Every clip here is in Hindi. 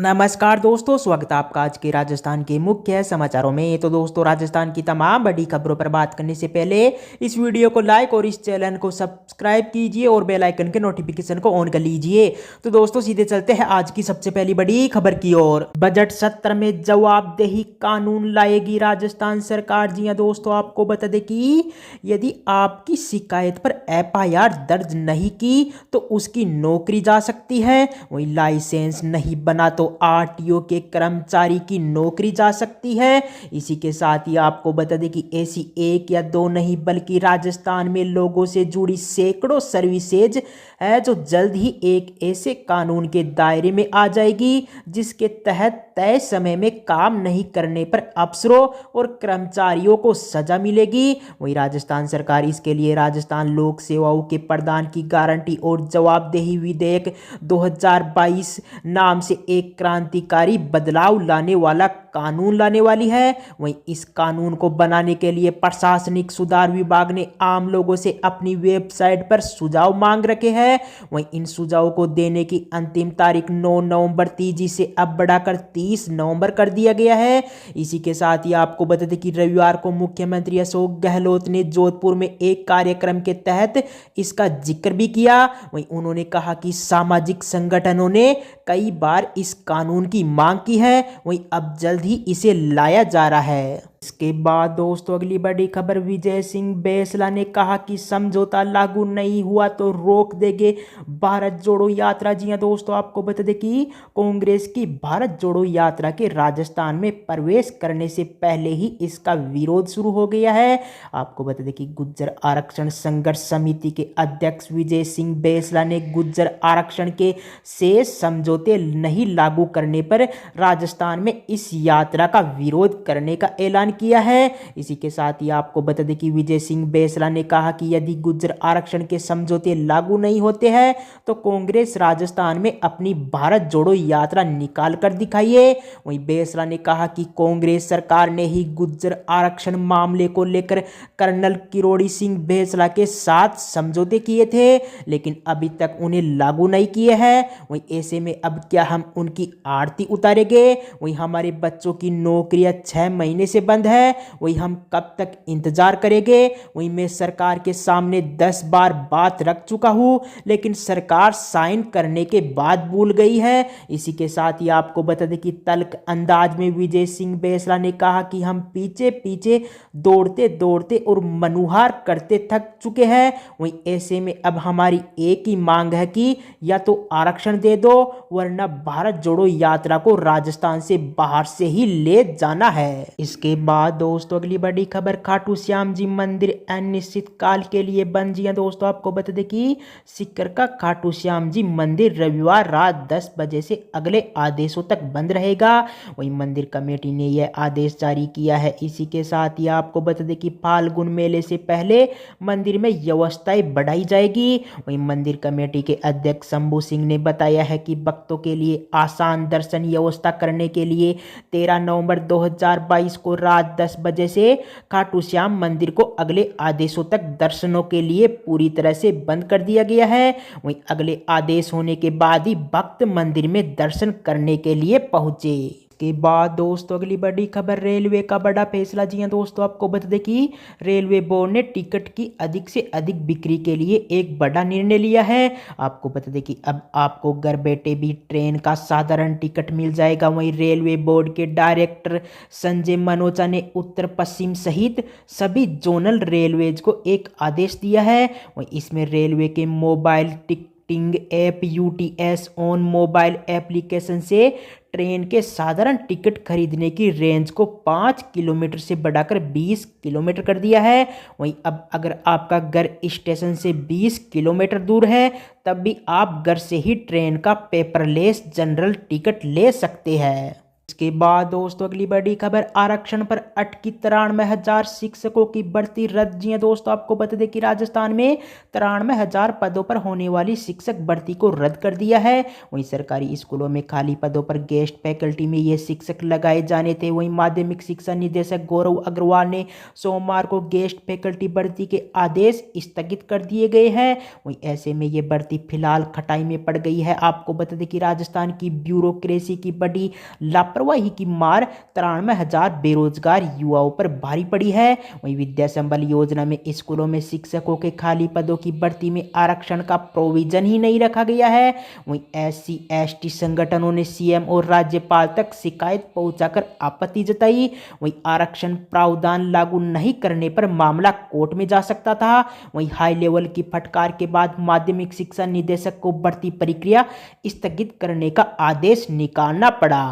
नमस्कार दोस्तों, स्वागत है आपका आज के राजस्थान के मुख्य समाचारों में। तो दोस्तों, राजस्थान की तमाम बड़ी खबरों पर बात करने से पहले इस वीडियो को लाइक और इस चैनल को सब्सक्राइब कीजिए और बेल आइकन के नोटिफिकेशन को ऑन कर लीजिए। तो दोस्तों, सीधे चलते हैं आज की सबसे पहली बड़ी खबर की ओर। बजट सत्र में जवाबदेही कानून लाएगी राजस्थान सरकार। जी हां दोस्तों, आपको बता दें कि यदि आपकी शिकायत पर FIR दर्ज नहीं की तो उसकी नौकरी जा सकती है। वही लाइसेंस नहीं बना तो RTO के कर्मचारी की नौकरी जा सकती है। इसी के साथ ही आपको बता दें कि ऐसी एक या दो नहीं बल्कि राजस्थान में लोगों से जुड़ी सैकड़ों सर्विसेज है जो जल्द ही एक ऐसे कानून के दायरे में आ जाएगी जिसके तहत तय समय में काम नहीं करने पर अफसरों और कर्मचारियों को सजा मिलेगी। वही राजस्थान सरकार इसके लिए राजस्थान लोक सेवाओं के प्रदान की गारंटी और जवाबदेही विधेयक 2022 नाम से एक क्रांतिकारी बदलाव लाने वाला कानून लाने वाली है। वहीं इस कानून को बनाने के लिए प्रशासनिक सुधार विभाग ने आम लोगों से अपनी वेबसाइट पर सुझाव मांग रखे हैं। वहीं इन सुझावों को देने की अंतिम तारीख 9 नवंबर तेजी से अब बढ़ाकर 30 नवंबर कर दिया गया है। इसी के साथ ही आपको बता दें कि रविवार को मुख्यमंत्री अशोक गहलोत ने जोधपुर में एक कार्यक्रम के तहत इसका जिक्र भी किया। वहीं उन्होंने कहा कि सामाजिक संगठनों ने कई बार इस कानून की मांग की है, वहीं अब जल्द ही इसे लाया जा रहा है। इसके बाद दोस्तों, अगली बड़ी खबर। विजय सिंह बेसला ने कहा कि समझौता लागू नहीं हुआ तो रोक देंगे भारत जोड़ो यात्रा। जी हां दोस्तों, आपको बता दें कि कांग्रेस की भारत जोड़ो यात्रा के राजस्थान में प्रवेश करने से पहले ही इसका विरोध शुरू हो गया है। आपको बता दें कि गुर्जर आरक्षण संघर्ष समिति के अध्यक्ष विजय सिंह बेसला ने गुर्जर आरक्षण के शेष समझौते नहीं लागू करने पर राजस्थान में इस यात्रा का विरोध करने का ऐलान किया है। इसी के साथ ही आपको बता दें कि विजय सिंह बेसला ने कहा कि यदि गुर्जर आरक्षण के समझौते लागू नहीं होते हैं तो कांग्रेस राजस्थान में अपनी भारत जोड़ो यात्रा निकाल कर दिखाइए। वहीं बेसला ने कहा कि कांग्रेस सरकार ने ही गुर्जर आरक्षण मामले को लेकर कर्नल किरोड़ी सिंह बेसला के साथ समझौते किए थे, लेकिन अभी तक उन्हें लागू नहीं किए हैं। वहीं ऐसे में अब क्या हम उनकी आरती उतारेंगे? वहीं हमारे बच्चों की नौकरियां 6 महीने से बंद है, वही हम कब तक इंतजार करेंगे? वही मैं सरकार के सामने 10 बार बात रख चुका हूं, लेकिन सरकार साइन करने के बाद भूल गई है। इसी के साथ ही आपको बता दें कि तल्ख अंदाज में विजय सिंह बेसला ने कहा कि हम पीछे पीछे दौड़ते दौड़ते और मनुहार करते थक चुके हैं। वही ऐसे में अब हमारी एक ही मांग है कि या तो आरक्षण दे दो, वरना भारत जोड़ो यात्रा को राजस्थान से बाहर से ही ले जाना है। इसके बाद दोस्तों, अगली बड़ी खबर। खाटू श्याम जी मंदिर अनिश्चित काल के लिए बंद। जी दोस्तों, आपको बता दें कि सीकर का खाटू श्याम जी मंदिर रविवार रात 10 बजे से अगले आदेशों तक बंद रहेगा। वहीं मंदिर कमेटी ने यह आदेश जारी किया है। इसी के साथ ही आपको बता दें कि फाल्गुन मेले से पहले मंदिर में व्यवस्थाएं बढ़ाई जाएगी। वहीं मंदिर कमेटी के अध्यक्ष शंभू सिंह ने बताया है कि भक्तों के लिए आसान दर्शन व्यवस्था करने के लिए 13 नवंबर 2022 को रात 10 बजे से खाटू श्याम मंदिर को अगले आदेशों तक दर्शनों के लिए पूरी तरह से बंद कर दिया गया है। वहीं अगले आदेश होने के बाद ही भक्त मंदिर में दर्शन करने के लिए पहुंचे। के बाद दोस्तों, अगली बड़ी खबर। रेलवे का बड़ा फैसला। जी हां दोस्तों, आपको बता दें कि रेलवे बोर्ड ने टिकट की अधिक से अधिक बिक्री के लिए एक बड़ा निर्णय लिया है। आपको बता दें कि अब आपको घर बैठे भी ट्रेन का साधारण टिकट मिल जाएगा। वहीं रेलवे बोर्ड के डायरेक्टर संजय मनोचा ने उत्तर पश्चिम सहित सभी जोनल रेलवेज को एक आदेश दिया है। वहीं इसमें रेलवे के mobile ticketing app UTS on mobile application से ट्रेन के साधारण टिकट खरीदने की रेंज को 5 किलोमीटर से बढ़ाकर 20 किलोमीटर कर दिया है। वहीं अब अगर आपका घर स्टेशन से 20 किलोमीटर दूर है तब भी आप घर से ही ट्रेन का पेपरलेस जनरल टिकट ले सकते हैं। इसके बाद दोस्तों अगली बड़ी खबर, आरक्षण पर अटकी 93,000 शिक्षकों की भर्ती रद्द। जी हां दोस्तों, आपको बता दें कि राजस्थान में 93,000 पदों पर होने वाली शिक्षक भर्ती को रद्द कर दिया है। वहीं सरकारी स्कूलों में खाली पदों पर गेस्ट फैकल्टी में ये शिक्षक लगाए जाने थे। वहीं माध्यमिक शिक्षा निदेशक गौरव अग्रवाल ने सोमवार को गेस्ट फैकल्टी भर्ती के आदेश स्थगित कर दिए गए हैं। वहीं ऐसे में ये भर्ती फिलहाल खटाई में पड़ गई है। आपको बता दें कि राजस्थान की ब्यूरोक्रेसी की बड़ी लापरवाही की मार 93,000 बेरोजगार युवाओं पर भारी पड़ी है। वहीं विद्या संबल योजना में स्कूलों में शिक्षकों के खाली पदों की भर्ती में आरक्षण का प्रोविजन ही नहीं रखा गया है। वहीं SC/ST संगठनों ने CM और राज्यपाल तक शिकायत पहुंचाकर आपत्ति जताई। वहीं आरक्षण प्रावधान लागू नहीं करने पर मामला कोर्ट में जा सकता था। वहीं हाई लेवल की फटकार के बाद माध्यमिक शिक्षा निदेशक को भर्ती प्रक्रिया स्थगित करने का आदेश निकालना पड़ा।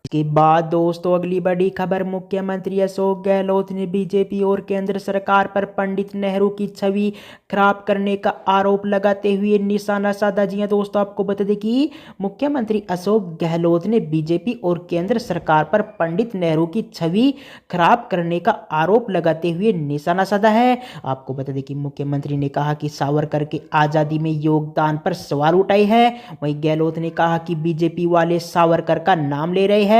इसके बाद दोस्तों अगली बड़ी खबर, मुख्यमंत्री अशोक गहलोत ने बीजेपी और केंद्र सरकार पर पंडित नेहरू की छवि खराब करने का आरोप लगाते हुए निशाना साधा। जी हां दोस्तों, आपको बता दें कि मुख्यमंत्री अशोक गहलोत ने बीजेपी और केंद्र सरकार पर पंडित नेहरू की छवि खराब करने का आरोप लगाते हुए निशाना साधा है। आपको बता दें कि मुख्यमंत्री ने कहा कि सावरकर के आज़ादी में योगदान पर सवाल उठाए हैं। वहीं गहलोत ने कहा कि बीजेपी वाले सावरकर का नाम ले रहे हैं।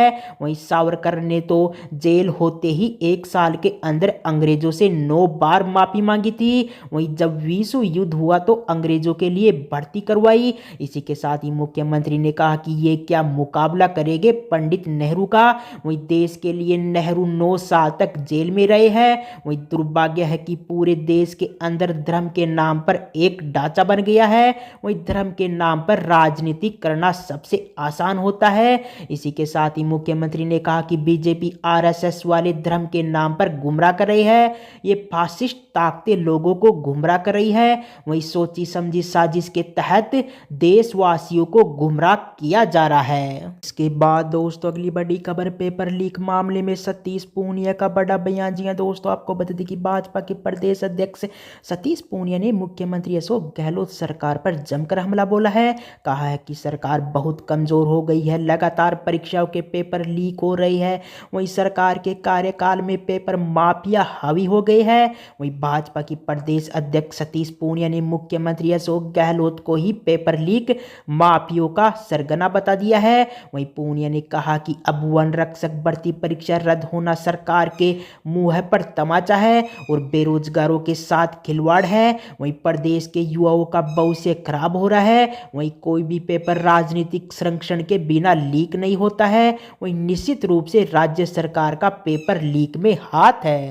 वहीं सावरकर ने तो जेल होते ही 1 साल के अंदर अंग्रेजों से 9 बार माफी मांगी थी। वहीं जब विश्व युद्ध हुआ तो अंग्रेजों के लिए भर्ती करवाई। इसी के साथ ही मुख्यमंत्री ने कहा कि ये क्या मुकाबला करेंगे पंडित नेहरू का। वहीं देश के लिए नेहरू 9 साल तक जेल में रहे हैं। वहीं दुर्भाग्य है कि पूरे देश के अंदर धर्म के नाम पर एक ढांचा बन गया है। वहीं धर्म के नाम पर राजनीति करना सबसे आसान होता है। इसी के साथ ही मुख्यमंत्री ने कहा कि बीजेपी RSS वाले धर्म के नाम पर गुमराह कर रही है। ये फासिस्ट ताकतें लोगों को गुमराह कर रही है। वही सोची समझी साजिश के तहत देशवासियों को गुमराह किया जा रहा है। इसके बाद दोस्तों अगली बड़ी खबर, पेपर लीक मामले में सतीश पूनिया का बड़ा बयान। जी हां दोस्तों, आपको बता दें कि भाजपा के प्रदेश अध्यक्ष सतीश पूनिया ने मुख्यमंत्री अशोक गहलोत सरकार पर जमकर हमला बोला है। कहा है कि सरकार बहुत कमजोर हो गई है, लगातार परीक्षाओं के पेपर लीक हो रही है। वहीं सरकार के कार्यकाल में पेपर माफिया हावी हो गए हैं। वहीं भाजपा की प्रदेश अध्यक्ष सतीश पूनिया ने मुख्यमंत्री अशोक गहलोत को ही पेपर लीक माफियों का सरगना बता दिया है। वहीं पूनिया ने कहा कि अब वन रक्षक भर्ती परीक्षा रद्द होना सरकार के मुंह पर तमाचा है और बेरोजगारों के साथ खिलवाड़ है। वहीं प्रदेश के युवाओं का भविष्य खराब हो रहा है। वहीं कोई भी पेपर राजनीतिक संरक्षण के बिना लीक नहीं होता है। वहीं निश्चित रूप से राज्य सरकार का पेपर लीक में हाथ है।